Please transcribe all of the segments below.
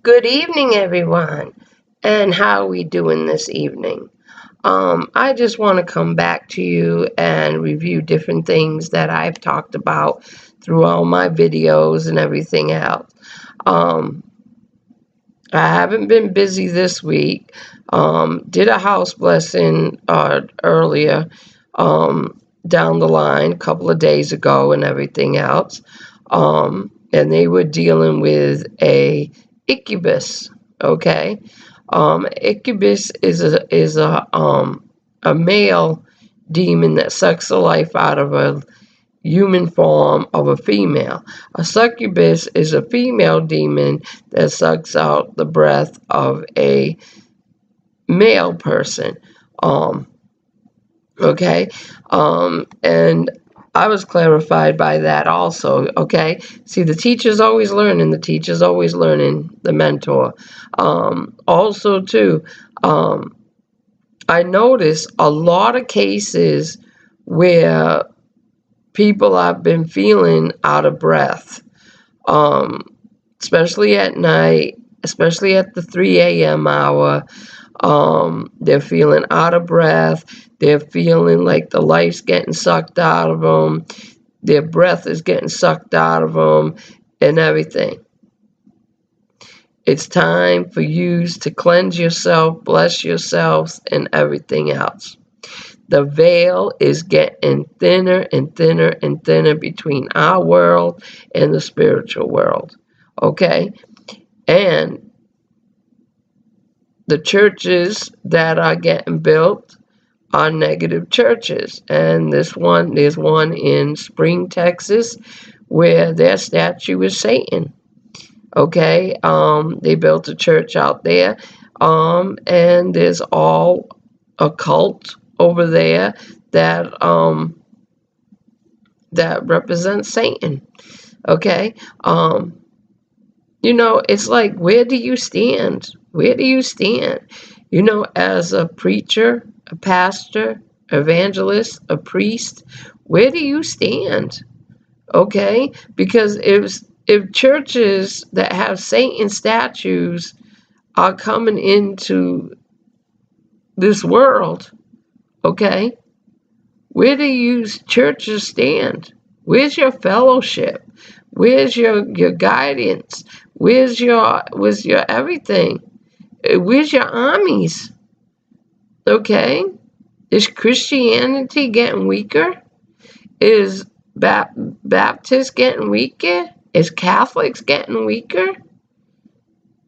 Good evening, everyone. And how are we doing this evening? I just want to come back to you and review different things that I've talked about through all my videos and everything else. Um, I haven't been busy this week. Did a house blessing earlier down the line a couple of days ago and everything else. And they were dealing with a incubus. Okay, incubus is a male demon that sucks the life out of a human form of a female. A succubus is a female demon that sucks out the breath of a male person. Um, okay, and I was clarified by that also. Okay, see, the teacher's always learning. The teacher's always learning. The mentor. Also, too, I notice a lot of cases where people have been feeling out of breath, um, especially at night, especially at the 3 a.m. hour. They're feeling out of breath. They're feeling like the life's getting sucked out of them. Their breath is getting sucked out of them and everything. It's time for you to cleanse yourself, bless yourselves, and everything else. The veil is getting thinner and thinner and thinner between our world and the spiritual world. Okay? And the churches that are getting built are negative churches. And there's one in Spring, Texas, where their statue is Satan. Okay? They built a church out there. And there's all a cult over there that represents Satan. Okay? It's like, where do you stand? Where do you stand? As a preacher, a pastor, evangelist, a priest, where do you stand? Okay? Because if churches that have Satan statues are coming into this world, okay, where do you churches stand? Where's your fellowship? Where's your guidance? Where's your everything? Where's your armies? Okay? Is Christianity getting weaker? Is Baptists getting weaker? Is Catholics getting weaker?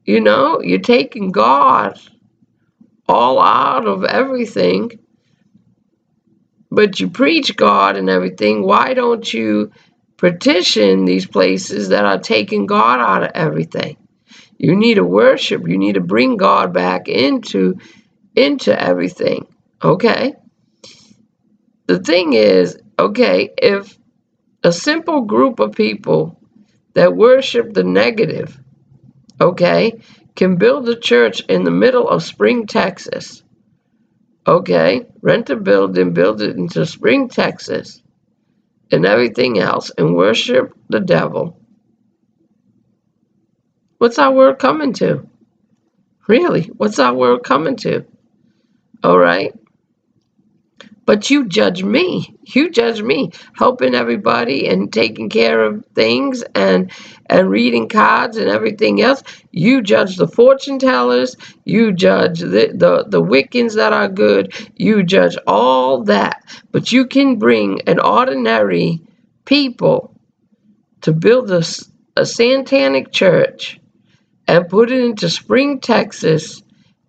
You're taking God all out of everything, but you preach God and everything. Why don't you petition these places that are taking God out of everything? You need to worship. You need to bring God back into everything. Okay? The thing is, okay, if a simple group of people that worship the negative, okay, can build a church in the middle of Spring, Texas, okay, rent a building, build it into Spring, Texas, and everything else, and worship the devil, what's our world coming to? Really, what's our world coming to? All right? But you judge me. You judge me, helping everybody and taking care of things and reading cards and everything else. You judge the fortune tellers. You judge the Wiccans that are good. You judge all that. But you can bring an ordinary people to build a satanic church and put it into Spring, Texas,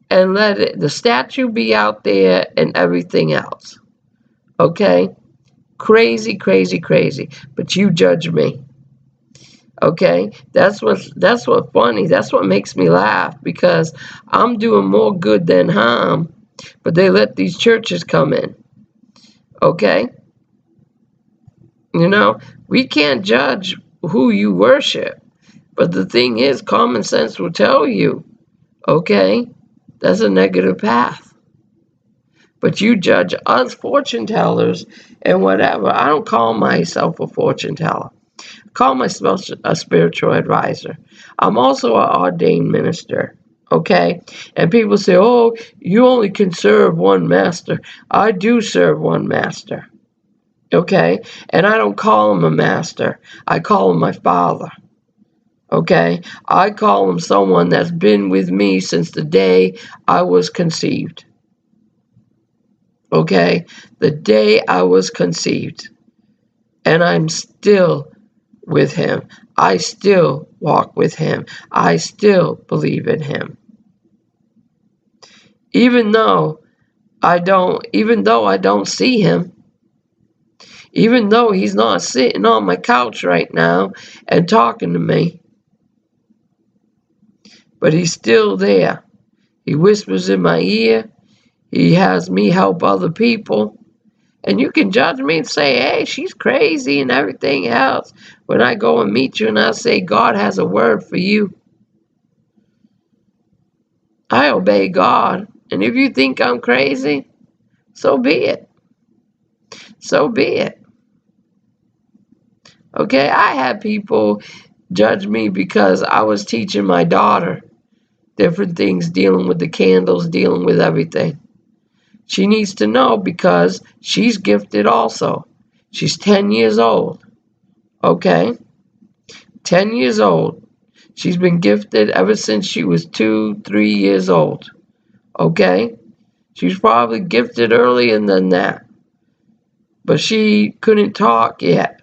and let the statue be out there and everything else. Okay? Crazy, crazy, crazy. But you judge me. Okay? That's what funny. That's what makes me laugh, because I'm doing more good than harm, but they let these churches come in. Okay? We can't judge who you worship. But the thing is, common sense will tell you, okay, that's a negative path. But you judge us fortune tellers and whatever. I don't call myself a fortune teller. Call myself a spiritual advisor. I'm also an ordained minister. Okay? And people say, oh, you only can serve one master. I do serve one master. Okay? And I don't call him a master. I call him my father. Okay? I call him someone that's been with me since the day I was conceived. Okay? The day I was conceived. And I'm still with him. I still walk with him. I still believe in him. Even though I don't see him, even though he's not sitting on my couch right now and talking to me, but he's still there. He whispers in my ear. He has me help other people. And you can judge me and say, hey, she's crazy and everything else. When I go and meet you and I say, God has a word for you, I obey God. And if you think I'm crazy, so be it. So be it. Okay, I had people judge me because I was teaching my daughter different things, dealing with the candles, dealing with everything. She needs to know because she's gifted also. She's 10 years old. Okay? 10 years old. She's been gifted ever since she was 2, 3 years old. Okay? She's probably gifted earlier than that. But she couldn't talk yet.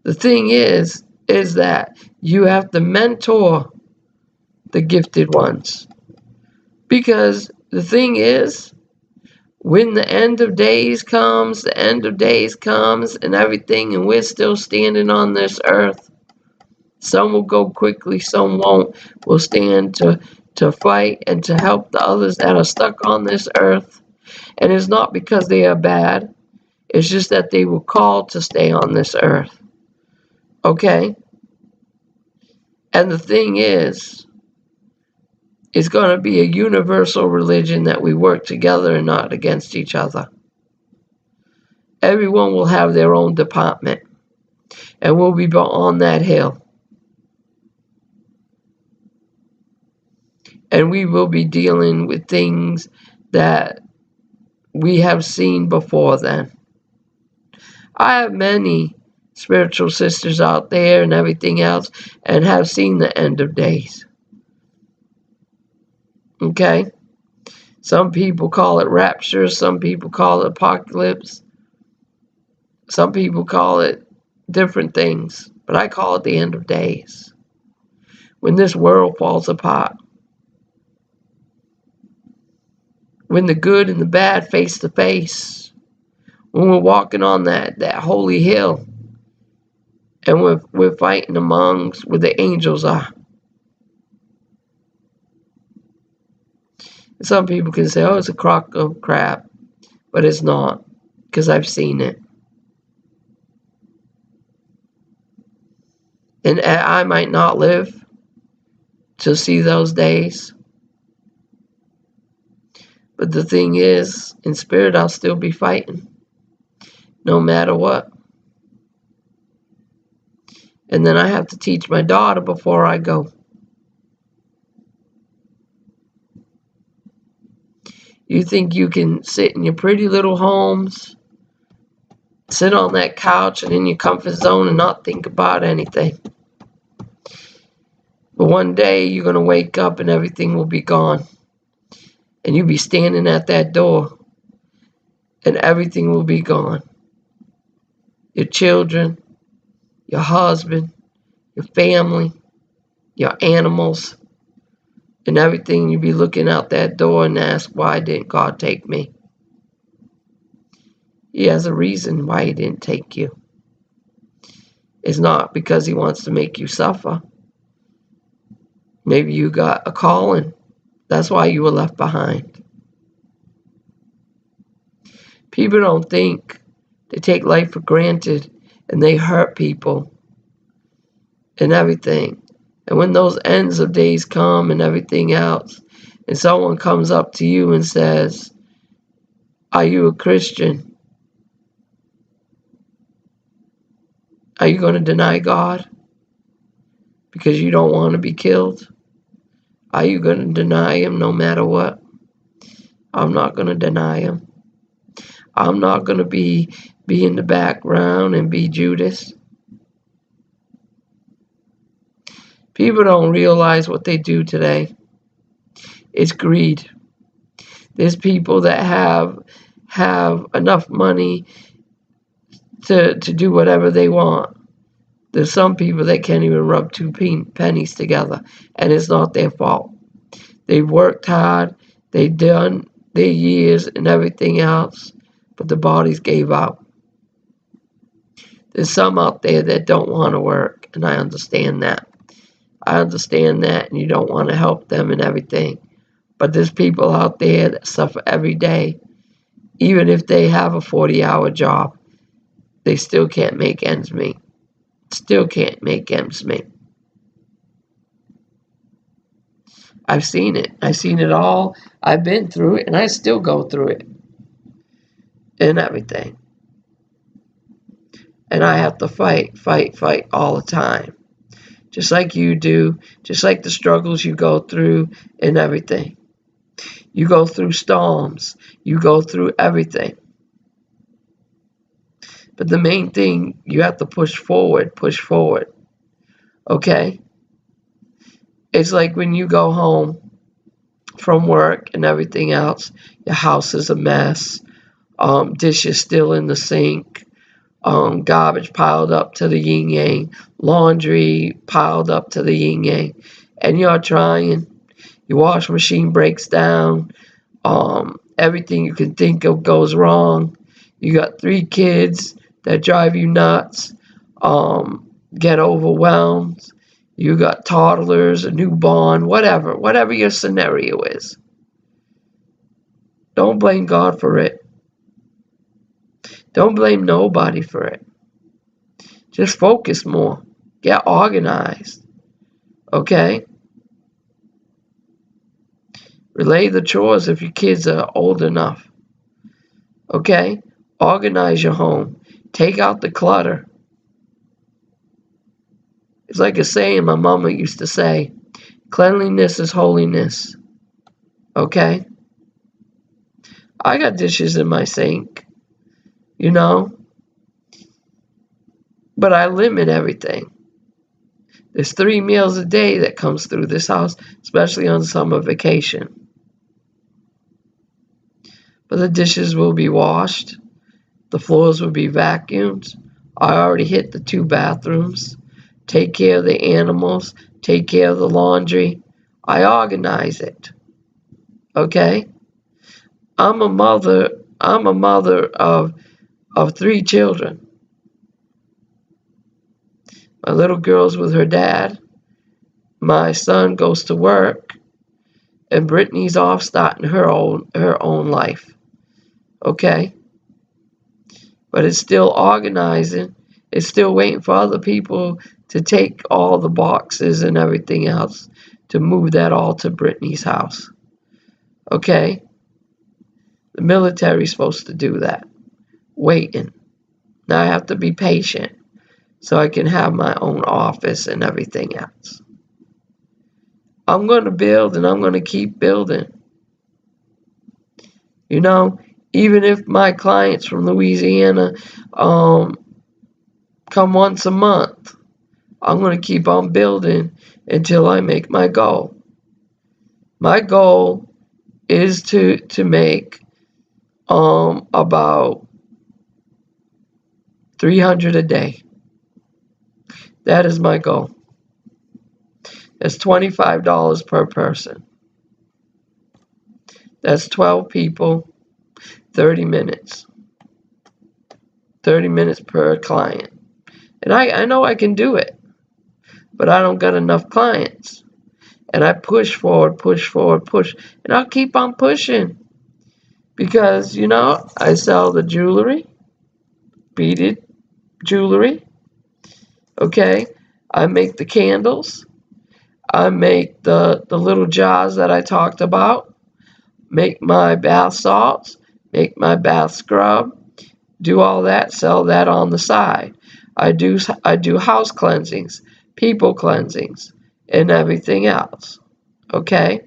The thing is that you have to mentor the gifted ones. Because the thing is, when the end of days comes and everything, and we're still standing on this earth, some will go quickly, some won't. Will stand to fight and to help the others that are stuck on this earth. And it's not because they are bad. It's just that they were called to stay on this earth. Okay? And the thing is, it's going to be a universal religion that we work together and not against each other. Everyone will have their own department. And we'll be on that hill. And we will be dealing with things that we have seen before then. I have many spiritual sisters out there and everything else, and have seen the end of days. Okay? Some people call it rapture, some people call it apocalypse, some people call it different things, but I call it the end of days. When this world falls apart. When the good and the bad face to face. When we're walking on that holy hill. And we're fighting amongst where the angels are. Some people can say, oh, it's a crock of crap. But it's not. Because I've seen it. And I might not live to see those days. But the thing is, in spirit, I'll still be fighting. No matter what. And then I have to teach my daughter before I go. You think you can sit in your pretty little homes, sit on that couch and in your comfort zone and not think about anything. But one day you're going to wake up and everything will be gone. And you'll be standing at that door and everything will be gone. Your children, your husband, your family, your animals, and everything. You'll be looking out that door and ask, why didn't God take me? He has a reason why he didn't take you. It's not because he wants to make you suffer. Maybe you got a calling. That's why you were left behind. People don't think. They take life for granted and they hurt people and everything. And when those ends of days come and everything else, and someone comes up to you and says, are you a Christian? Are you going to deny God because you don't want to be killed? Are you going to deny him no matter what? I'm not going to deny him. I'm not going to be in the background and be Judas. People don't realize what they do today. It's greed. There's people that have enough money to do whatever they want. There's some people that can't even rub two pennies together, and it's not their fault. They've worked hard, they've done their years and everything else, but the bodies gave up. There's some out there that don't want to work, and I understand that. I understand that, and you don't want to help them and everything. But there's people out there that suffer every day. Even if they have a 40-hour job, they still can't make ends meet. Still can't make ends meet. I've seen it. I've seen it all. I've been through it, and I still go through it. And everything. And I have to fight all the time. Just like you do. Just like the struggles you go through and everything. You go through storms. You go through everything. But the main thing, you have to push forward. Push forward. Okay? It's like when you go home from work and everything else. Your house is a mess. Dishes still in the sink. Garbage piled up to the yin-yang. Laundry piled up to the yin-yang. And you're trying. Your washing machine breaks down. Everything you can think of goes wrong. You got 3 kids that drive you nuts. Get overwhelmed. You got toddlers, a newborn, whatever your scenario is. Don't blame God for it. Don't blame nobody for it. Just focus more. Get organized. Okay? Relay the chores if your kids are old enough. Okay? Organize your home. Take out the clutter. It's like a saying my mama used to say, cleanliness is holiness. Okay? I got dishes in my sink, you know, but I limit everything. There's 3 meals a day that comes through this house, especially on summer vacation. But the dishes will be washed. The floors will be vacuumed. I already hit the 2 bathrooms. Take care of the animals. Take care of the laundry. I organize it. Okay? I'm a mother of 3 children. My little girl's with her dad. My son goes to work. And Brittany's off starting her own life. Okay? But it's still organizing. It's still waiting for other people to take all the boxes and everything else to move that all to Brittany's house. Okay? The military's supposed to do that. Waiting. Now I have to be patient so I can have my own office and everything else. I'm going to build and I'm going to keep building. You know, even if my clients from Louisiana come once a month, I'm going to keep on building until I make my goal. My goal is to make about 300 a day. That is my goal. That's $25 per person. That's 12 people, 30 minutes. 30 minutes per client. And I know I can do it, but I don't got enough clients. And I push forward, and I'll keep on pushing. Because, you know, I sell the jewelry, beaded jewelry. Okay? I make the candles. I make the little jars that I talked about. Make my bath salts. Make my bath scrub. Do all that. Sell that on the side. I do house cleansings, people cleansings, and everything else. Okay?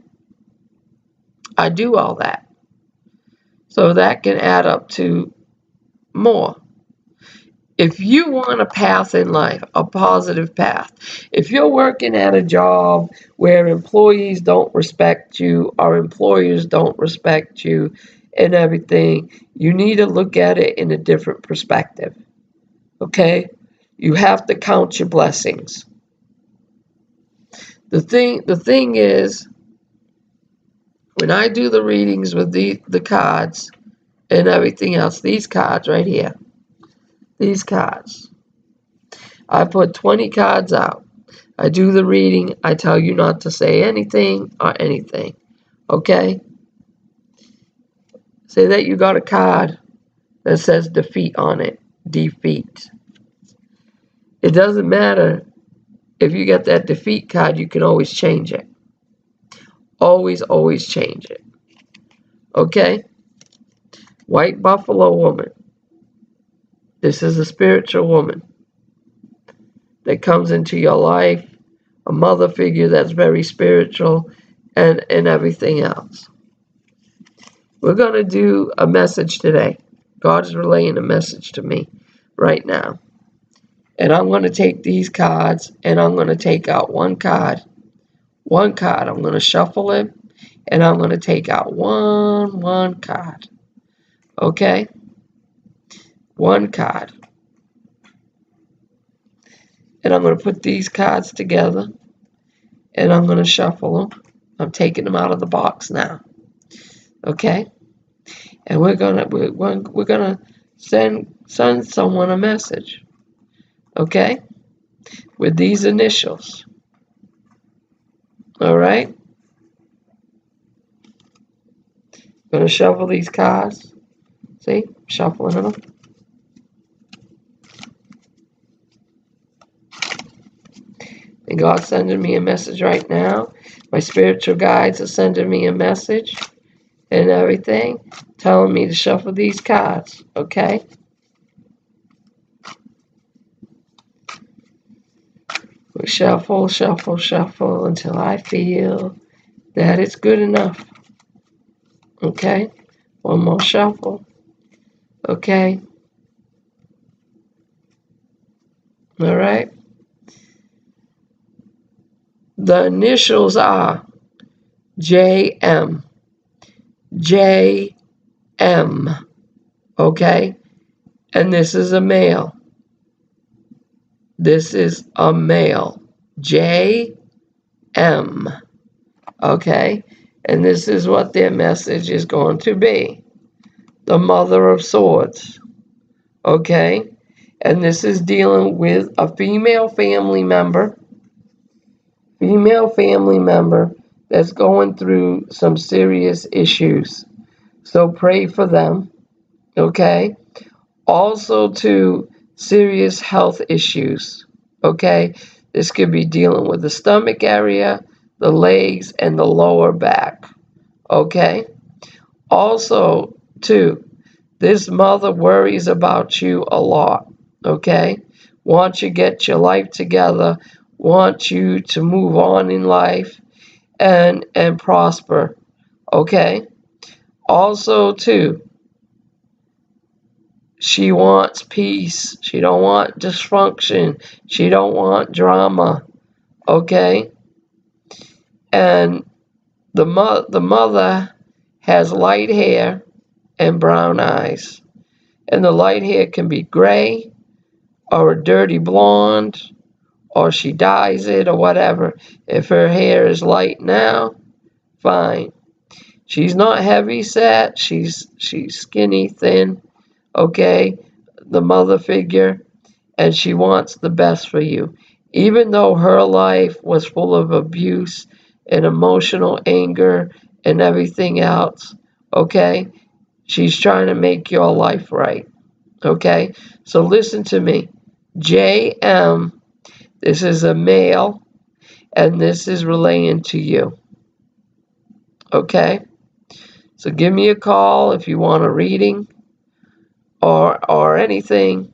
I do all that. So that can add up to more. If you want a path in life, a positive path, if you're working at a job where employees don't respect you or employers don't respect you and everything, you need to look at it in a different perspective. Okay? You have to count your blessings. The thing is, when I do the readings with the cards and everything else, these cards right here, these cards, I put 20 cards out. I do the reading. I tell you not to say anything or anything. Okay? Say that you got a card that says defeat on it. Defeat. It doesn't matter if you get that defeat card, you can always change it. Always change it. Okay? White buffalo woman. This is a spiritual woman that comes into your life, a mother figure that's very spiritual, and everything else. We're going to do a message today. God is relaying a message to me right now. And I'm going to take these cards and I'm going to take out one card. One card. I'm going to shuffle it and I'm going to take out one card. Okay? One card. And I'm going to put these cards together and I'm going to shuffle them. I'm taking them out of the box now. Okay? And we're gonna send someone a message. Okay? With these initials. All right? Gonna shuffle these cards. See? Shuffling them. And God's sending me a message right now. My spiritual guides are sending me a message and everything, telling me to shuffle these cards. Okay? We shuffle until I feel that it's good enough. Okay? One more shuffle. Okay? All right? The initials are JM. JM. Okay? And this is a male. This is a male. JM. Okay? And this is what their message is going to be. The Mother of Swords. Okay? And this is dealing with a female family member. Female family member that's going through some serious issues. So pray for them. Okay? Also to serious health issues. Okay? This could be dealing with the stomach area, the legs, and the lower back. Okay? Also, too, this mother worries about you a lot. Okay? Wants you to get your life together. Wants you to move on in life and prosper. Okay? Also, too, she wants peace. She don't want dysfunction. She don't want drama. Okay? And the mother has light hair and brown eyes. And the light hair can be gray or a dirty blonde or she dyes it or whatever. If her hair is light now, fine. She's not heavy set. She's skinny, thin. Okay? The mother figure. And she wants the best for you. Even though her life was full of abuse and emotional anger and everything else. Okay? She's trying to make your life right. Okay? So listen to me. JM, this is a male, and this is relating to you. Okay? So give me a call if you want a reading or anything.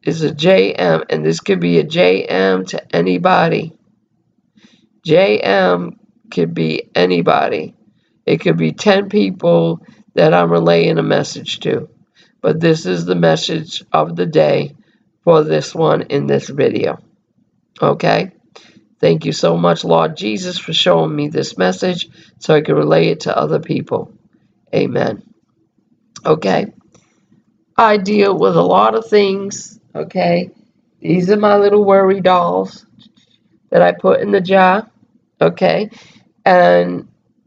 is a JM, and this could be a JM to anybody. JM could be anybody. It could be 10 people that I'm relaying a message to. But this is the message of the day for this one in this video. Okay? Thank you so much, Lord Jesus, for showing me this message so I can relay it to other people. Amen. Okay? I deal with a lot of things. Okay? These are my little worry dolls that I put in the jar. Okay? And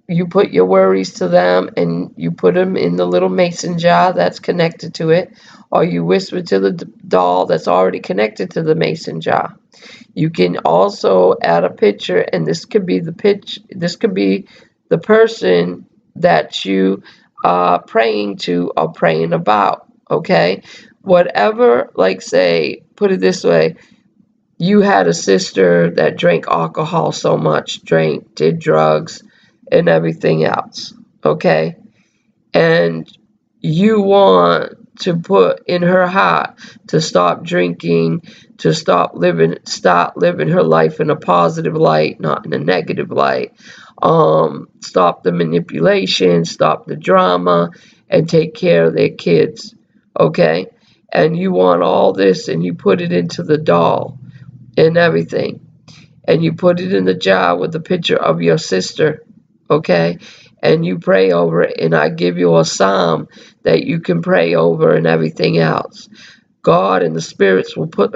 you put your worries to them and you put them in the little mason jar that's connected to it, or you whisper to the doll that's already connected to the mason jar. You can also add a picture, and this could be the person that you are praying to or praying about. Okay? Whatever, like, say, put it this way, you had a sister that drank alcohol so much, did drugs, and everything else, okay? And you want to put in her heart to stop drinking, to start living her life in a positive light, not in a negative light. Stop the manipulation, stop the drama, and take care of their kids, okay? And you want all this, and you put it into the doll and everything, and you put it in the jar with the picture of your sister, okay? And you pray over it, and I give you a psalm that you can pray over and everything else. God and the spirits will put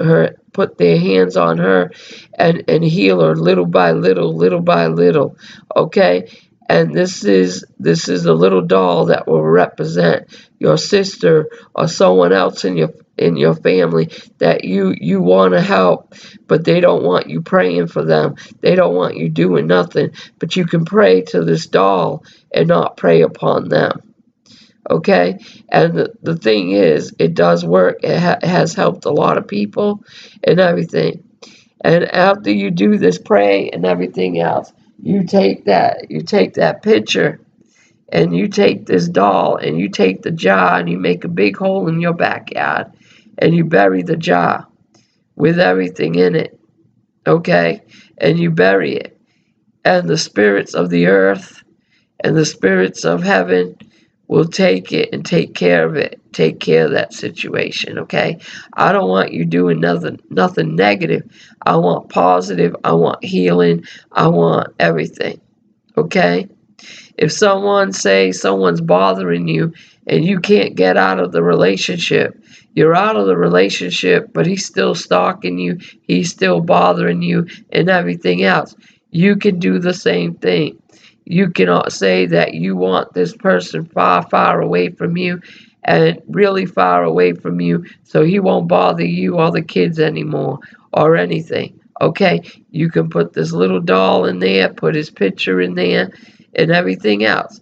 their hands on her and heal her little by little, okay? And this is a little doll that will represent your sister or someone else in your family that you want to help, but they don't want you praying for them. They don't want you doing nothing, but you can pray to this doll and not pray upon them. Okay? And the thing is, it does work. It has helped a lot of people and everything. And after you do this pray and everything else, you take that picture and you take this doll and you take the jar and you make a big hole in your backyard and you bury the jar with everything in it, okay? And you bury it. And the spirits of the earth and the spirits of heaven will take it and take care of it, take care of that situation, okay? I don't want you doing nothing negative. I want positive. I want healing. I want everything, okay? If someone's bothering you and you can't get out of the relationship, you're out of the relationship, but he's still stalking you, he's still bothering you and everything else, you can do the same thing. You cannot say that you want this person far, far away from you and really far away from you so he won't bother you or the kids anymore or anything, okay? You can put this little doll in there, put his picture in there, and everything else.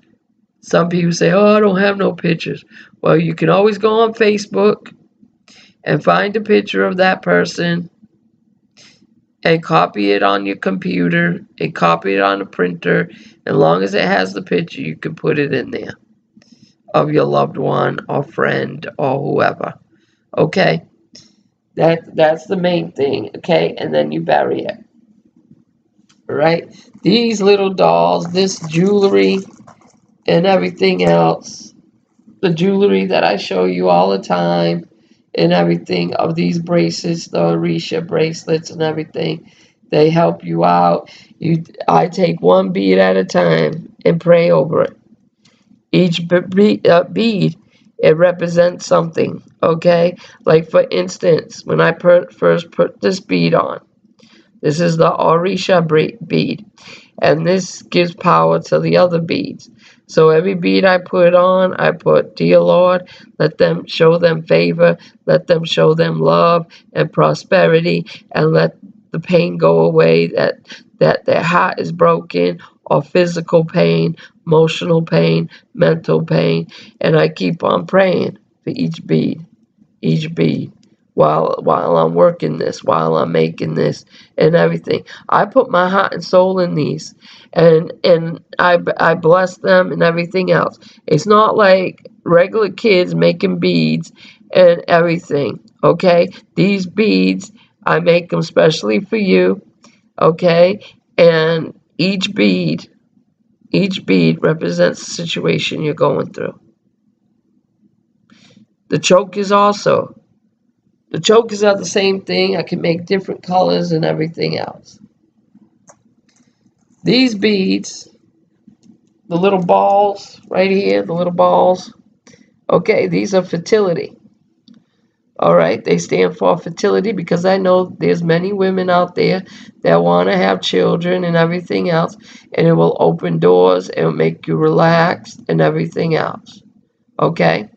Some people say, oh, I don't have no pictures. Well, you can always go on Facebook and find a picture of that person and copy it on your computer and copy it on a printer. As long as it has the picture, you can put it in there of your loved one or friend or whoever. Okay? That's the main thing, okay? And then you bury it. Right? These little dolls, this jewelry and everything else, the jewelry that I show you all the time and everything of these bracelets, the Orisha bracelets and everything, they help you out. I take one bead at a time and pray over it. Each bead, it represents something, okay? Like, for instance, when I first put this bead on, this is the Orisha bead, and this gives power to the other beads. So every bead I put on, I put, dear Lord, let them show them favor, let them show them love and prosperity, and let the pain go away, that their heart is broken, or physical pain, emotional pain, mental pain. And I keep on praying for each bead, while I'm working this, while I'm making this and everything. I put my heart and soul in these, and I bless them and everything else. It's not like regular kids making beads and everything, Okay, these beads, I make them specially for you. Okay, and each bead represents the situation you're going through. The chokers also. The chokers are the same thing. I can make different colors and everything else. These beads, the little balls right here, the little balls, okay, these are fertility. All right, they stand for fertility because I know there's many women out there that want to have children and everything else, and it will open doors, it will make you relax and everything else. Okay,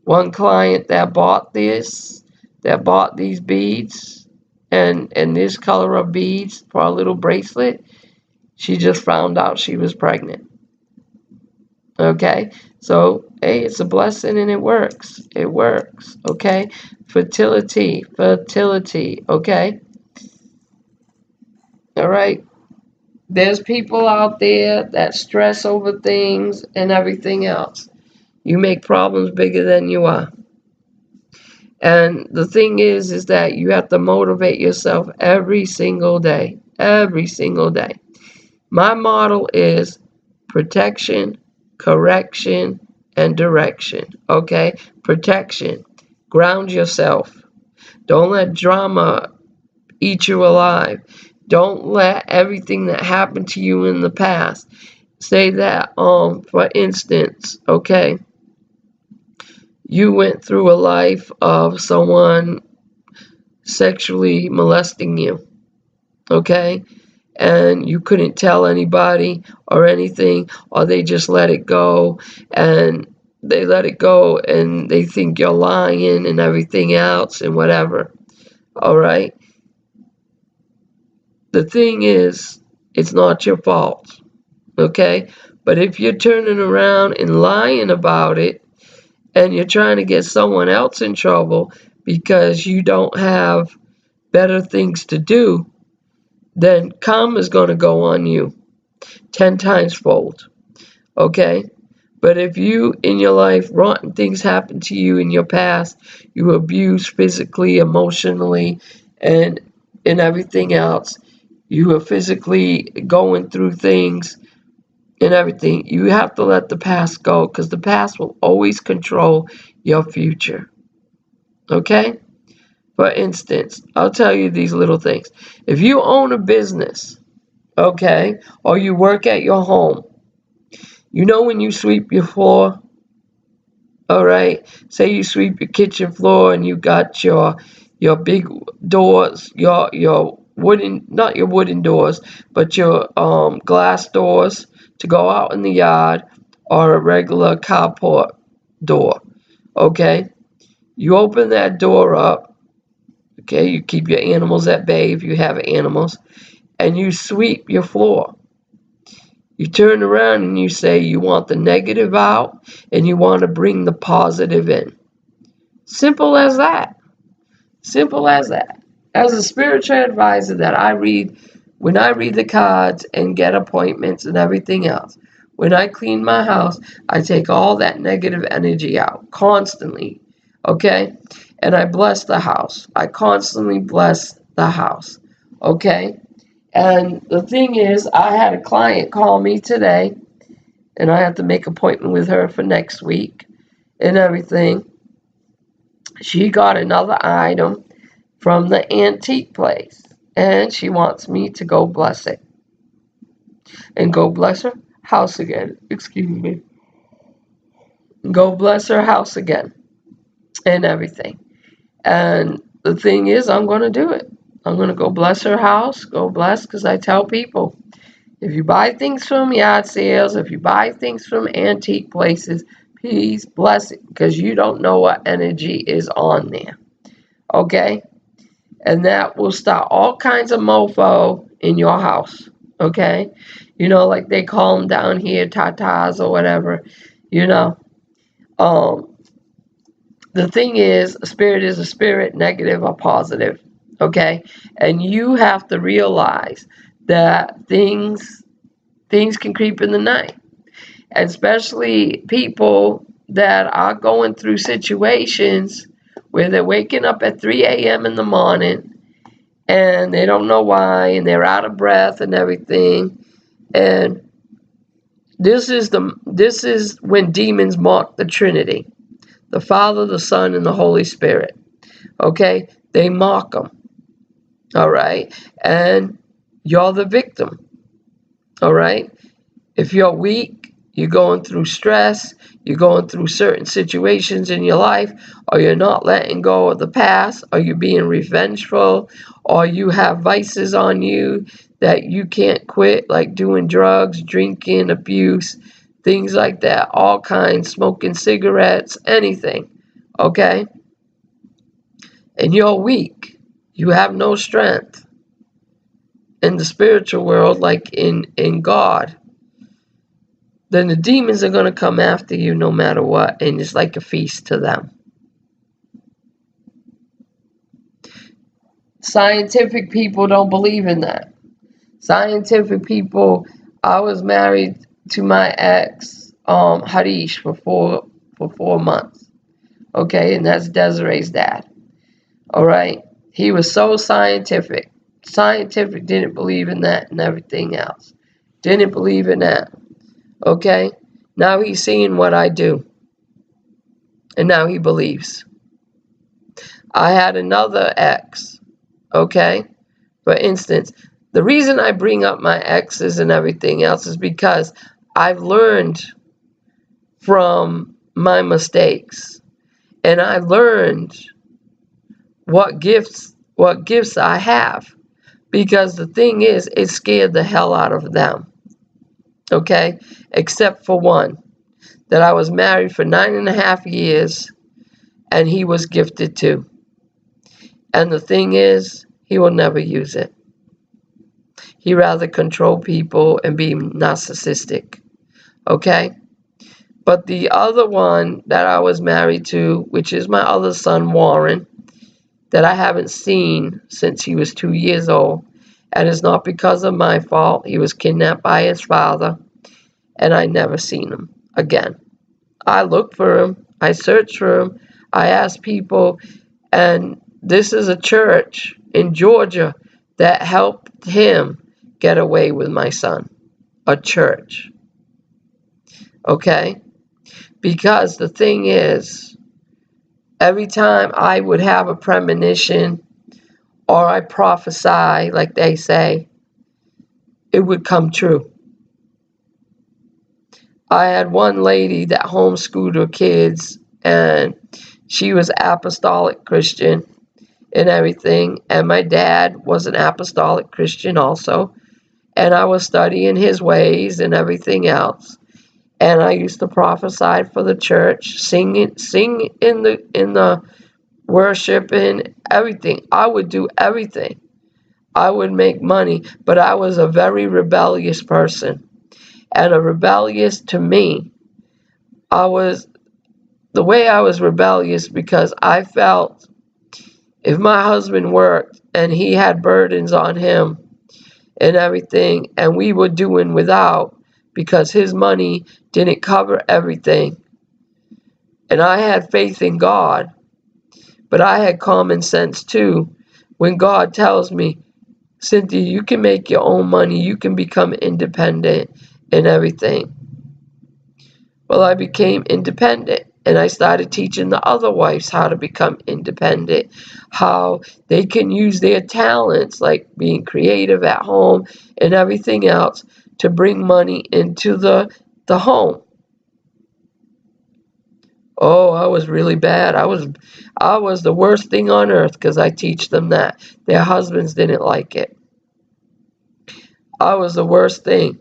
one client that bought these beads and this color of beads for a little bracelet, she just found out she was pregnant. Okay, so hey, it's a blessing and it works. It works. Okay, fertility, fertility. Okay, all right. There's people out there that stress over things and everything else. You make problems bigger than you are. And the thing is that you have to motivate yourself every single day. Every single day. My model is protection, correction, and direction. Okay? Protection. Ground yourself. Don't let drama eat you alive. Don't let everything that happened to you in the past. Say that, for instance, okay, you went through a life of someone sexually molesting you, okay? And you couldn't tell anybody or anything, or they just let it go, and they let it go and they think you're lying and everything else and whatever. All right? The thing is, it's not your fault, okay? But if you're turning around and lying about it and you're trying to get someone else in trouble because you don't have better things to do, then karma is going to go on you 10 times fold, okay? But if you, in your life, rotten things happen to you in your past, you abused physically, emotionally, and everything else, you are physically going through things and everything, you have to let the past go because the past will always control your future, okay? For instance, I'll tell you these little things. If you own a business, okay, or you work at your home, you know when you sweep your floor, all right, say you sweep your kitchen floor and you got your big doors, your wooden, not your wooden doors, but your glass doors to go out in the yard, or a regular carport door, okay? You open that door up, okay, you keep your animals at bay if you have animals, and you sweep your floor. You turn around and you say you want the negative out and you want to bring the positive in. Simple as that. Simple as that. As a spiritual advisor that I read, when I read the cards and get appointments and everything else, when I clean my house, I take all that negative energy out constantly, okay? And I bless the house. I constantly bless the house, okay? And the thing is, I had a client call me today, and I have to make an appointment with her for next week and everything. She got another item from the antique place, and she wants me to go bless it and go bless her house again. Excuse me. Go bless her house again and everything. And the thing is, I'm going to do it. I'm going to go bless her house, go bless, because I tell people, if you buy things from yard sales, if you buy things from antique places, please bless it, because you don't know what energy is on there, okay? And that will start all kinds of mofo in your house, okay? You know, like they call them down here, tatas or whatever, you know. The thing is, a spirit is a spirit, negative or positive, okay? And you have to realize that things can creep in the night, especially people that are going through situations where they're waking up at 3 a.m. in the morning and they don't know why and they're out of breath and everything. And this is when demons mock the Trinity, the Father, the Son, and the Holy Spirit. Okay? They mock them. All right? And you're the victim. All right? If you're weak, you're going through stress, you're going through certain situations in your life, or you're not letting go of the past, or you're being revengeful, or you have vices on you that you can't quit, like doing drugs, drinking, abuse, things like that, all kinds, smoking cigarettes, anything, okay? And you're weak. You have no strength in the spiritual world like in God. Then the demons are going to come after you no matter what, and it's like a feast to them. Scientific people don't believe in that. Scientific people, I was married to my ex, Harish, for four months. Okay, and that's Desiree's dad. All right, he was so scientific. Scientific didn't believe in that and everything else. Didn't believe in that. Okay, now he's seeing what I do, and now he believes. I had another ex, okay? For instance, the reason I bring up my exes and everything else is because I've learned from my mistakes, and I learned what gifts I have, because the thing is, it scared the hell out of them, okay? Except for one, that I was married for 9.5 years, and he was gifted too. And the thing is, he will never use it. He rather control people and be narcissistic, okay? But the other one that I was married to, which is my other son, Warren, that I haven't seen since he was 2 years old, and it's not because of my fault. He was kidnapped by his father, and I never seen him again. I looked for him. I searched for him. I asked people, and this is a church in Georgia that helped him get away with my son. A church. Okay? Because the thing is, every time I would have a premonition or I prophesy, like they say, it would come true. I had one lady that homeschooled her kids, and she was apostolic Christian and everything, and my dad was an apostolic Christian also, and I was studying his ways and everything else, and I used to prophesy for the church, sing in the worship and everything. I would do everything. I would make money, but I was a very rebellious person. And a rebellious to me, the way I was rebellious because I felt if my husband worked and he had burdens on him and everything, and we were doing without because his money didn't cover everything, and I had faith in God, but I had common sense too. When God tells me, Cynthia, you can make your own money, you can become independent and everything. Well, I became independent, and I started teaching the other wives how to become independent, how they can use their talents, like being creative at home and everything else, to bring money into the home. Oh, I was really bad. I was the worst thing on earth because I teach them that. Their husbands didn't like it. I was the worst thing.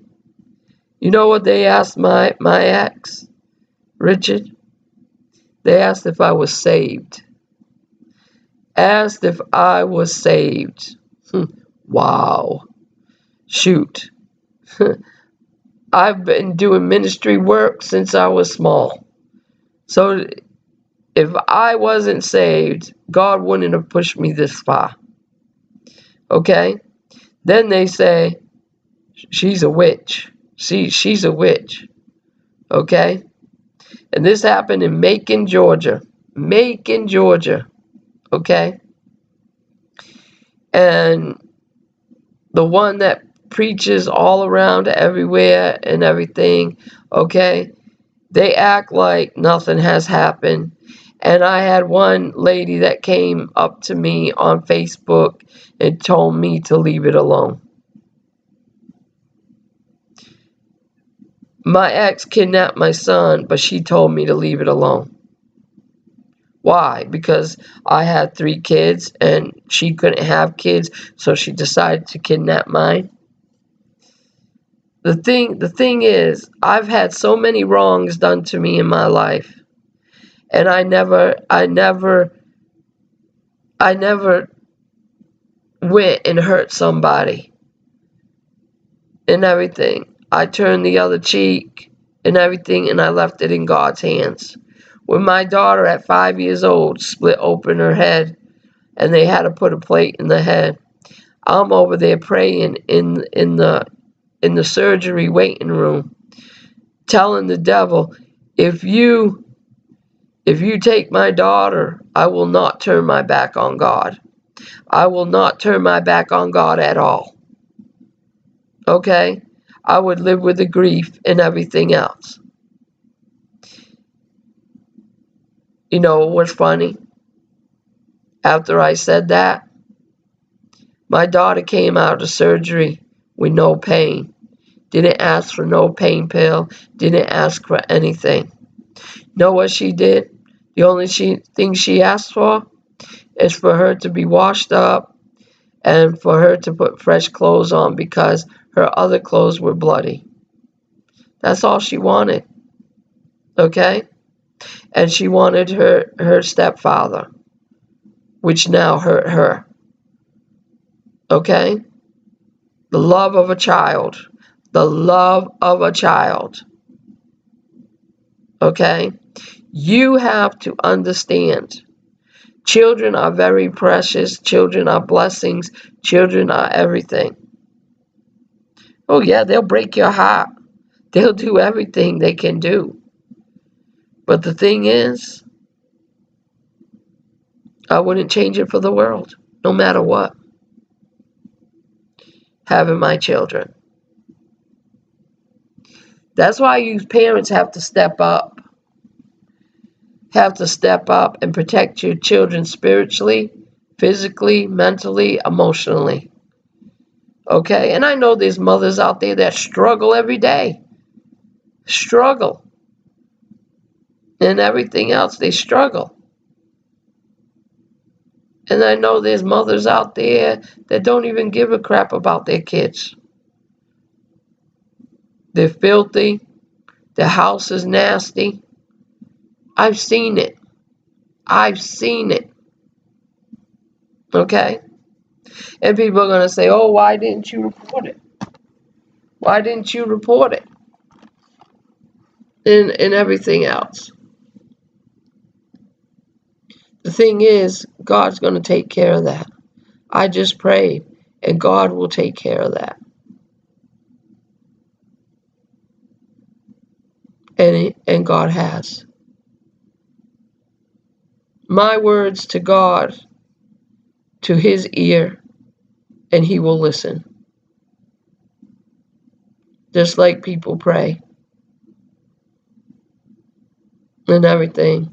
You know what they asked my ex, Richard? They asked if I was saved. Asked if I was saved. Wow. Shoot. I've been doing ministry work since I was small. So if I wasn't saved, God wouldn't have pushed me this far. Okay? Then they say, she's a witch. She's a witch. Okay? And this happened in Macon, Georgia. Macon, Georgia. Okay? And the one that preaches all around everywhere and everything, okay, they act like nothing has happened. And I had one lady that came up to me on Facebook and told me to leave it alone. My ex kidnapped my son, but she told me to leave it alone. Why? Because I had 3 kids and she couldn't have kids, so she decided to kidnap mine. The thing is, I've had so many wrongs done to me in my life, and I never went and hurt somebody and everything. I turned the other cheek and everything, and I left it in God's hands. When my daughter at 5 years old split open her head and they had to put a plate in the head, I'm over there praying in the surgery waiting room, telling the devil, if you take my daughter, I will not turn my back on God. I will not turn my back on God at all. Okay? I would live with the grief and everything else. You know what's funny? After I said that, my daughter came out of surgery with no pain. Didn't ask for no pain pill. Didn't ask for anything. Know what she did? The only thing she asked for is for her to be washed up and for her to put fresh clothes on because her other clothes were bloody. That's all she wanted. Okay? And she wanted her stepfather, which now hurt her. Okay? The love of a child. The love of a child. Okay? You have to understand. Children are very precious. Children are blessings. Children are everything. Oh yeah, they'll break your heart. They'll do everything they can do. But the thing is, I wouldn't change it for the world, no matter what. Having my children. That's why you parents have to step up. Have to step up and protect your children spiritually, physically, mentally, emotionally. Okay? And I know there's mothers out there that struggle every day. Struggle. And everything else, they struggle. And I know there's mothers out there that don't even give a crap about their kids. They're filthy. Their house is nasty. I've seen it. I've seen it. Okay? And people are going to say, oh, why didn't you report it? Why didn't you report it? And everything else. The thing is, God's going to take care of that. I just prayed, and God will take care of that. And God has. My words to God, to his ear, and he will listen. Just like people pray. And everything.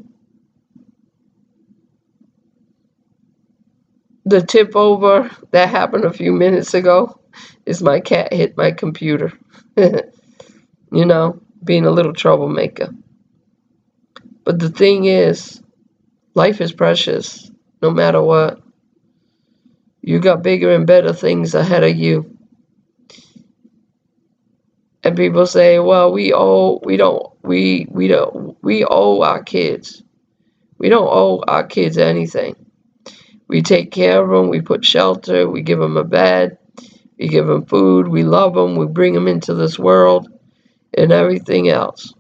The tip over that happened a few minutes ago is my cat hit my computer. You know, being a little troublemaker. But the thing is, life is precious, no matter what. You got bigger and better things ahead of you. And people say, well, we owe our kids. We don't owe our kids anything. We take care of them, we put shelter, we give them a bed, we give them food, we love them, we bring them into this world, and everything else.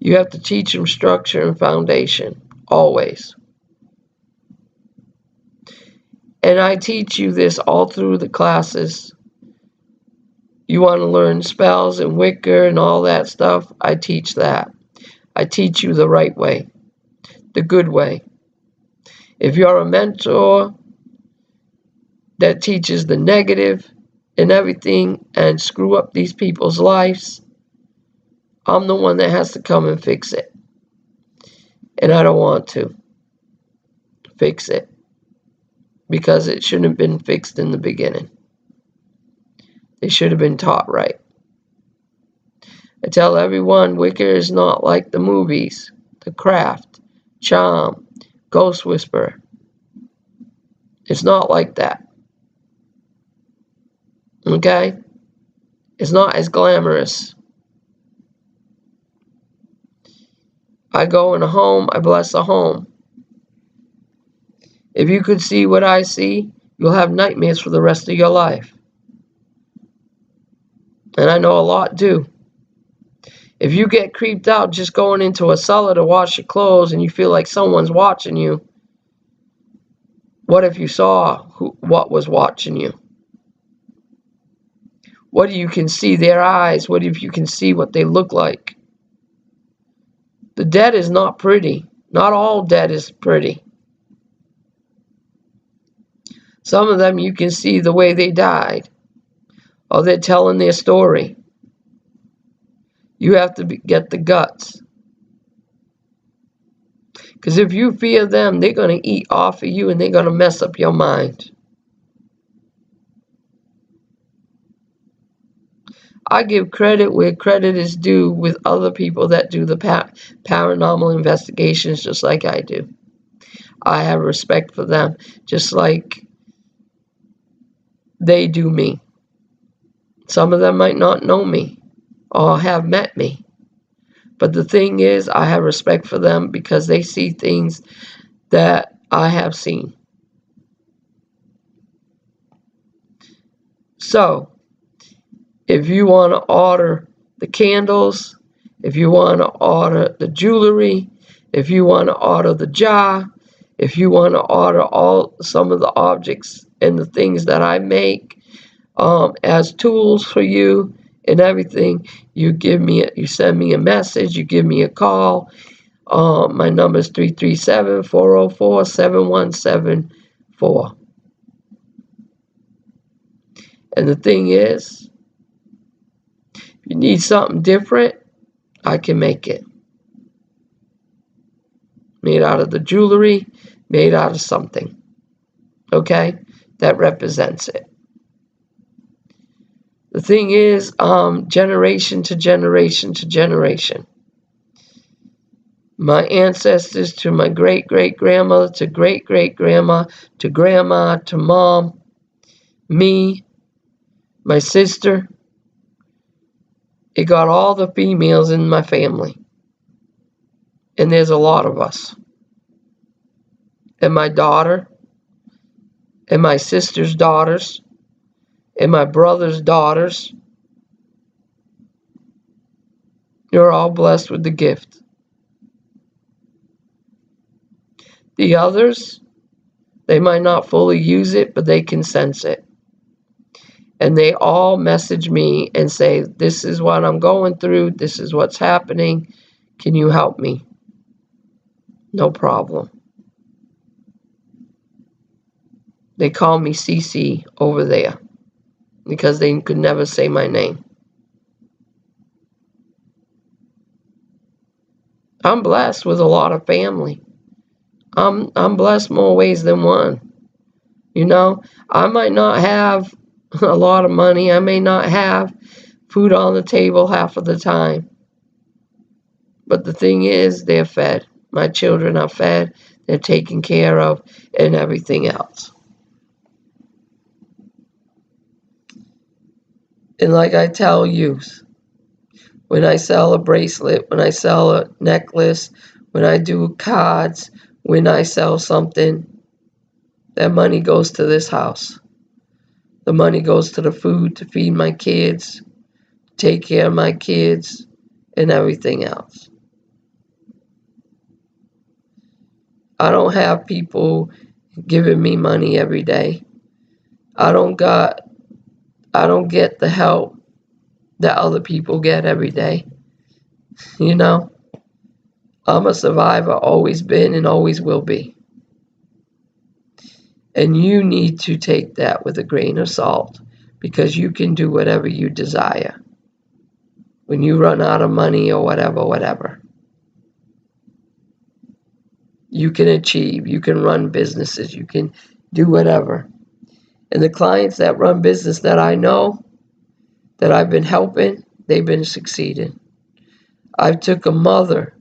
You have to teach them structure and foundation, always. And I teach you this all through the classes. You want to learn spells and Wicca and all that stuff, I teach that. I teach you the right way. the good way. If you're a mentor that teaches the negative and everything and screw up these people's lives, I'm the one that has to come and fix it. And I don't want to fix it because it shouldn't have been fixed in the beginning. They should have been taught right. I tell everyone, Wicca is not like the movies, The Craft, Charm, Ghost Whisperer. It's not like that. Okay? It's not as glamorous. I go in a home, I bless a home. If you could see what I see, you'll have nightmares for the rest of your life. And I know a lot do. If you get creeped out just going into a cellar to wash your clothes and you feel like someone's watching you, what if you saw what was watching you? What if you can see their eyes? What if you can see what they look like? The dead is not pretty. Not all dead is pretty. Some of them you can see the way they died. Or they're telling their story. You have to get the guts. Because if you fear them, they're going to eat off of you and they're going to mess up your mind. I give credit where credit is due with other people that do the paranormal investigations just like I do. I have respect for them just like they do me. Some of them might not know me or have met me. But the thing is, I have respect for them because they see things that I have seen. So, if you want to order the candles, if you want to order the jewelry, if you want to order the jar, if you want to order some of the objects and the things that I make as tools for you and everything, you send me a message, you give me a call. My number is 337-404-7174. And the thing is, if you need something different, I can make it. Made out of the jewelry, made out of something. Okay? That represents it. The thing is, generation to generation to generation. My ancestors, to my great-great-grandmother, to great-great-grandma, to grandma, to mom, me, my sister. It got all the females in my family. And there's a lot of us. And my daughter, and my sister's daughters, and my brother's daughters. You're all blessed with the gift. The others, they might not fully use it, but they can sense it. And they all message me and say, this is what I'm going through. This is what's happening. Can you help me? No problem. They call me CC over there because they could never say my name. I'm blessed with a lot of family. I'm blessed more ways than one. You know, I might not have a lot of money. I may not have food on the table half of the time. But the thing is, they're fed. My children are fed. They're taken care of and everything else. And like I tell you, when I sell a bracelet, when I sell a necklace, when I do cards, when I sell something, that money goes to this house. The money goes to the food to feed my kids, take care of my kids, and everything else. I don't have people giving me money every day. I don't get the help that other people get every day. You know, I'm a survivor, always been and always will be. And you need to take that with a grain of salt, because you can do whatever you desire. When you run out of money or whatever, you can achieve, you can run businesses, you can do whatever. And the clients that run business that I know, that I've been helping, they've been succeeding. I took a mother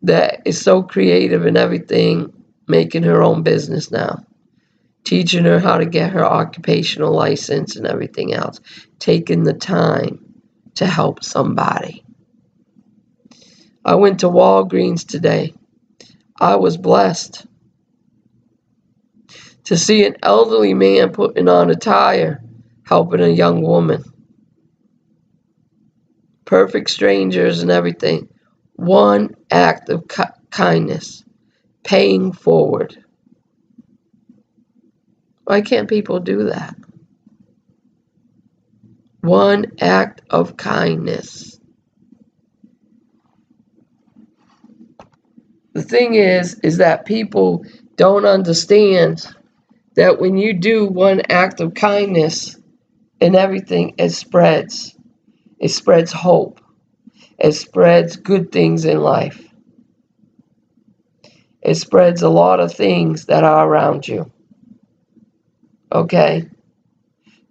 that is so creative and everything, making her own business now, teaching her how to get her occupational license and everything else, taking the time to help somebody. I went to Walgreens today. I was blessed to see an elderly man putting on a tire, helping a young woman. Perfect strangers and everything. One act of kindness, paying forward. Why can't people do that? One act of kindness. The thing is that people don't understand that when you do one act of kindness and everything, it spreads. It spreads hope. It spreads good things in life. It spreads a lot of things that are around you. Okay?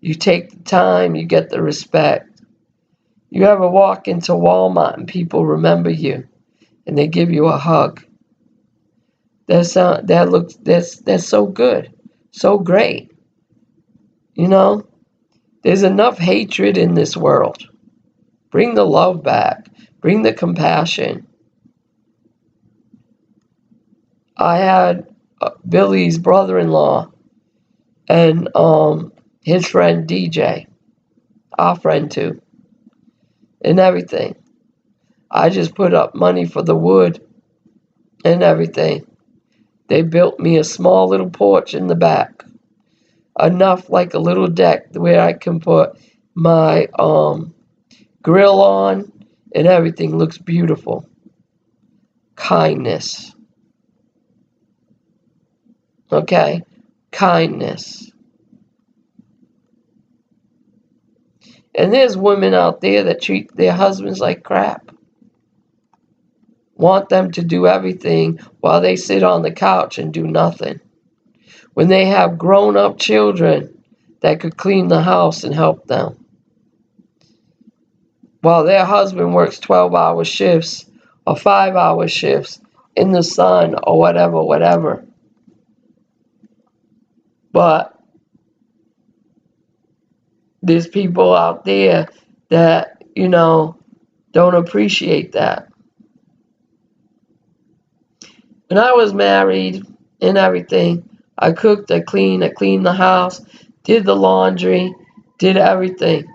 You take the time, you get the respect. You ever walk into Walmart and people remember you and they give you a hug? That's so good, so great. You know, there's enough hatred in this world. Bring the love back. Bring the compassion. I had Billy's brother-in-law and his friend DJ, our friend too, and everything. I just put up money for the wood and everything. They built me a small little porch in the back, enough like a little deck where I can put my grill on, and everything looks beautiful. Kindness. Okay? Kindness. And there's women out there that treat their husbands like crap. Want them to do everything while they sit on the couch and do nothing. When they have grown-up children that could clean the house and help them. While their husband works 12-hour shifts or 5-hour shifts in the sun or whatever. But there's people out there that, don't appreciate that. When I was married and everything, I cooked, I cleaned the house, did the laundry, did everything.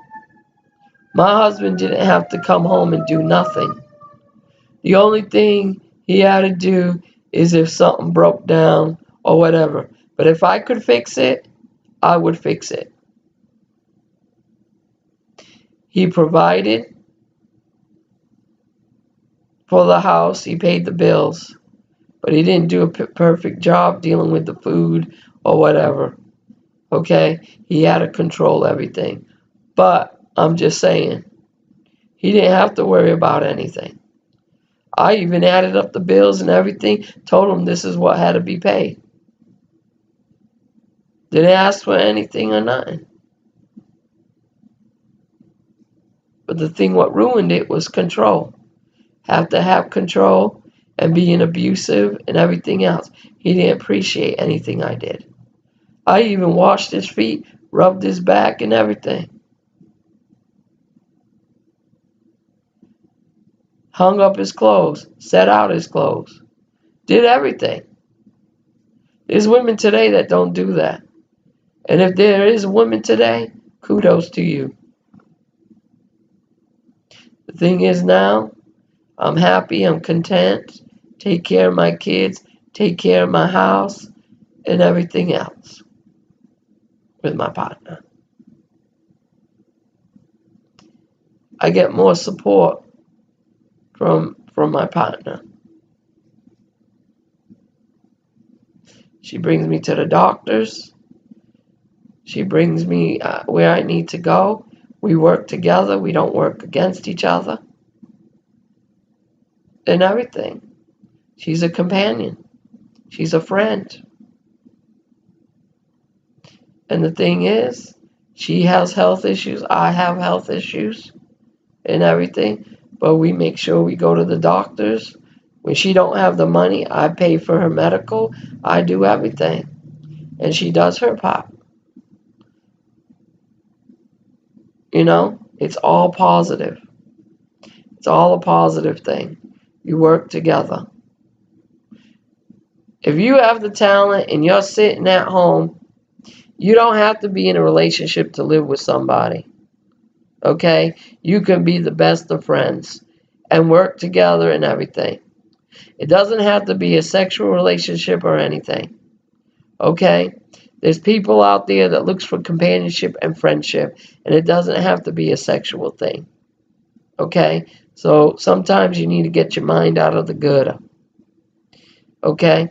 My husband didn't have to come home and do nothing. The only thing he had to do is if something broke down or whatever. But if I could fix it, I would fix it. He provided for the house, he paid the bills, but he didn't do a perfect job dealing with the food or whatever. Okay? He had to control everything. But I'm just saying, he didn't have to worry about anything. I even added up the bills and everything, told him this is what had to be paid. Didn't ask for anything or nothing. But the thing what ruined it was control. Have to have control and being abusive and everything else. He didn't appreciate anything I did. I even washed his feet, rubbed his back and everything. Hung up his clothes, set out his clothes. Did everything. There's women today that don't do that. And if there is a woman today, kudos to you. The thing is now, I'm happy, I'm content, take care of my kids, take care of my house, and everything else with my partner. I get more support from from my partner. She brings me to the doctors. She brings me where I need to go. We work together. We don't work against each other. And everything. She's a companion. She's a friend. And the thing is, she has health issues. I have health issues and everything. But we make sure we go to the doctors. When she don't have the money, I pay for her medical. I do everything. And she does her part. You know, it's all positive. It's all a positive thing. You work together. If you have the talent and you're sitting at home, you don't have to be in a relationship to live with somebody. Okay? You can be the best of friends and work together and everything. It doesn't have to be a sexual relationship or anything. Okay? There's people out there that looks for companionship and friendship, and it doesn't have to be a sexual thing. Okay? So sometimes you need to get your mind out of the gutter. Okay?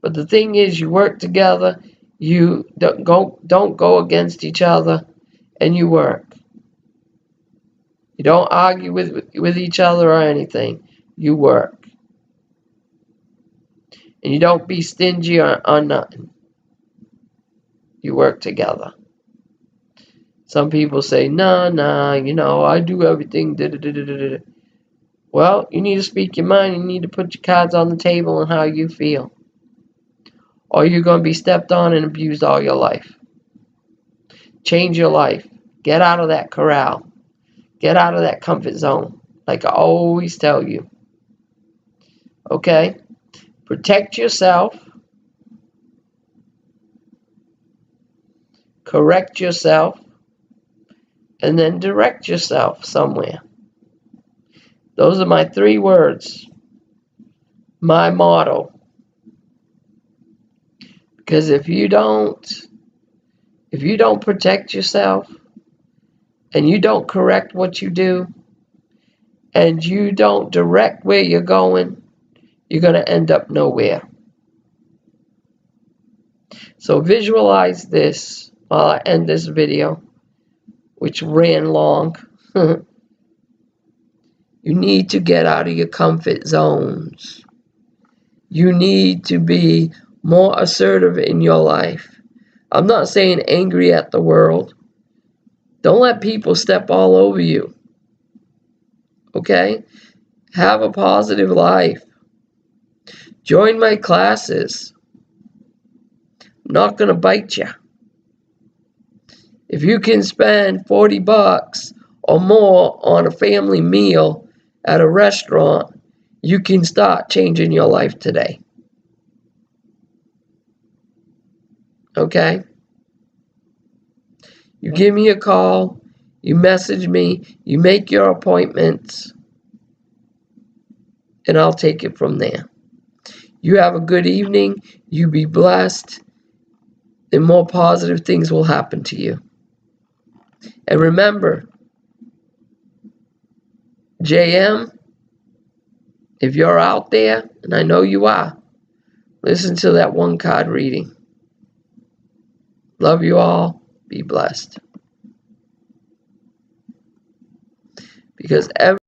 But the thing is, you work together, you don't go against each other, and you work. You don't argue with each other or anything. You work. And you don't be stingy on nothing. You work together. Some people say, nah, you know, I do everything. Well, you need to speak your mind. You need to put your cards on the table and how you feel. Or you're going to be stepped on and abused all your life. Change your life. Get out of that corral. Get out of that comfort zone. Like I always tell you. Okay? Protect yourself. Correct yourself. And then direct yourself somewhere. Those are my 3 words. My motto. Because if you don't protect yourself, and you don't correct what you do, and you don't direct where you're going, you're going to end up nowhere. So visualize this while I end this video, which ran long. You need to get out of your comfort zones. You need to be more assertive in your life. I'm not saying angry at the world. Don't let people step all over you. Okay? Have a positive life. Join my classes. I'm not going to bite you. If you can spend $40 or more on a family meal at a restaurant, you can start changing your life today. Okay? You give me a call, you message me, you make your appointments, and I'll take it from there. You have a good evening, you be blessed, and more positive things will happen to you. And remember, JM, if you're out there, and I know you are, listen to that 1 card reading. Love you all. Be blessed. Because every